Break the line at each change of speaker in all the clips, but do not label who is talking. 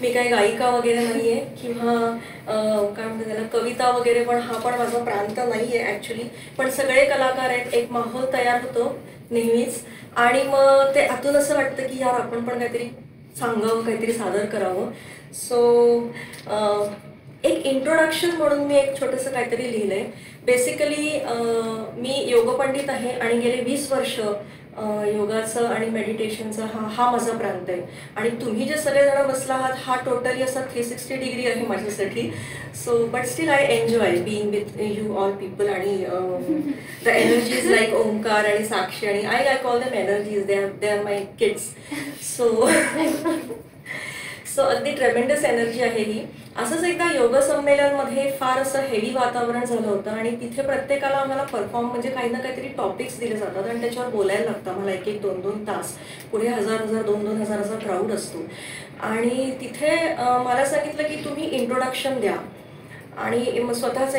मी काही गायिका वगैरे नाही आहे किंवा काय म्हणतात त्याला कविता वगैरे, पण हा पण माझा प्रांत नाही आहे ॲक्च्युली. पण सगळे कलाकार आहेत, एक माहोल तयार होतो नेहमीच, आणि मग ते आतून असं वाटतं की यार आपण पण काहीतरी सांगावं, काहीतरी सादर करावं. सो एक इंट्रोडक्शन म्हणून मी एक छोटंसं काहीतरी लिहिलं आहे. बेसिकली मी योगपंडित आहे आणि गेले 20 वर्ष योगाचं आणि मेडिटेशनचा हा माझा प्रांत आहे. आणि तुम्ही जे सगळेजण बसला आहात हा टोटली असा 360 डिग्री आहे माझ्यासाठी. So but still I enjoy being with you all people. आणि द एनर्जीज लाईक ओंकार आणि साक्षी आणि I call them energies, they are my kids. So अगदी ट्रेमेंडस एनर्जी आहे ही. असंच एकदा योग संमेलनमध्ये फार असं हेवी वातावरण झालं होतं आणि तिथे प्रत्येकाला आम्हाला परफॉर्म म्हणजे काही ना काहीतरी टॉपिक्स दिले जातात आणि त्याच्यावर बोलायला लागतं आम्हाला 1-1, 2-2 तास. पुढे 1000-1000, 2-2 हजाराचा क्राऊड असतो. आणि तिथे मला सांगितलं की तुम्ही इंट्रोडक्शन द्या आणि मग स्वतःचं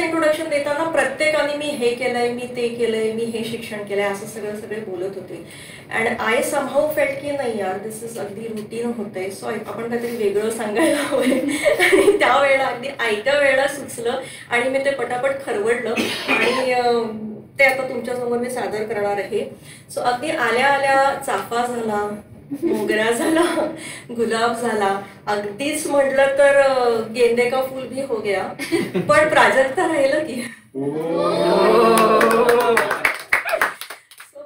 इंट्रोडक्शन देताना प्रत्येकाने मी हे केलंय, मी ते केलंय, मी हे शिक्षण केलंय असं सगळे बोलत होते. अँड आय समहाऊ फेल्ट की नाही यार दिस इज अगदी रुटीन होतंय, सो आपण काहीतरी वेगळं सांगायला हवंय. आणि त्यावेळेला अगदी आयत्या वेळेला सुचलं आणि मी ते पटापट खरवडलं आणि ते आता तुमच्यासमोर मी सादर करणार आहे. सो अगदी आल्या आल्या चाफा झाला, मोगरा झाला, गुलाब झाला, अगदीच म्हटलं तर गेंदे का फूल भी हो गया, पण प्राजक्ता राहिलं की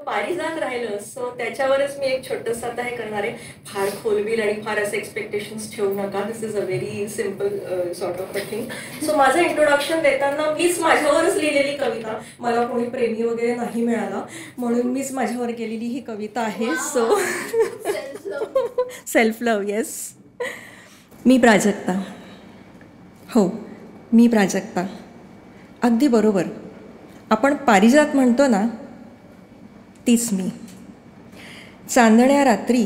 पारिजात राहिलं. सो त्याच्यावरच मी एक छोटंसं आता हे करणार आहे. फार खोलबिल आणि फार असे एक्सपेक्टेशन्स ठेवू नका. This is a very simple sort of a thing. So माझं इंट्रोडक्शन देताना मीच माझ्यावरच लिहिलेली कविता, मला कोणी प्रेमी वगैरे नाही मिळाला म्हणून मीच माझ्यावर केलेली ही कविता आहे. So self love. येस. मी प्राजक्ता. हो, मी प्राजक्ता. अगदी बरोबर. आपण पारिजात म्हणतो ना, तीच मी. चांदण्या रात्री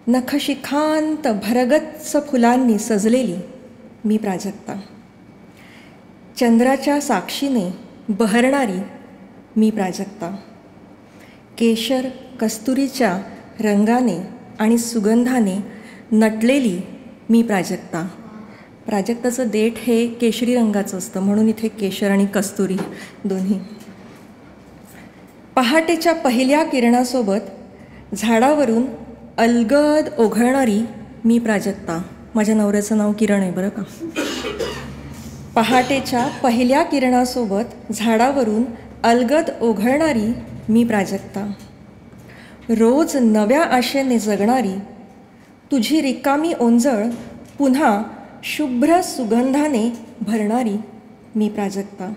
नखशिखांत भरगच्च फुलांनी सजलेली मी प्राजक्ता. चंद्राच्या साक्षीने बहरणारी मी प्राजक्ता. केशर कस्तुरीच्या रंगाने आणि सुगंधाने नटलेली मी प्राजक्ता. प्राजक्ताचं देठ हे केशरी रंगाचं असतं म्हणून इथे केशर आणि कस्तुरी दोन्ही. पहाटेच्या पहिल्या किरणासोबत झाडावरून अलगद ओघळणारी मी प्राजक्ता. माझ्या नवऱ्याचं नाव किरण आहे बरं का. पहाटेच्या पहिल्या किरणासोबत झाडावरून अलगद ओघळणारी मी प्राजक्ता. रोज नव्या आशेने जगणारी तुझी रिकामी ओंजळ पुन्हा शुभ्र सुगंधाने भरणारी मी प्राजक्ता.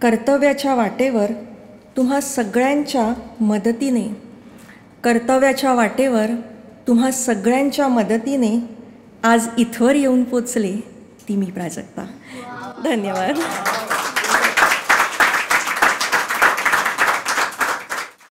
कर्तव्याच्या वाटेवर तुम्हा सगळ्यांच्या मदतीने आज इथवर येऊन पोचले ती मी प्राजक्ता. धन्यवाद.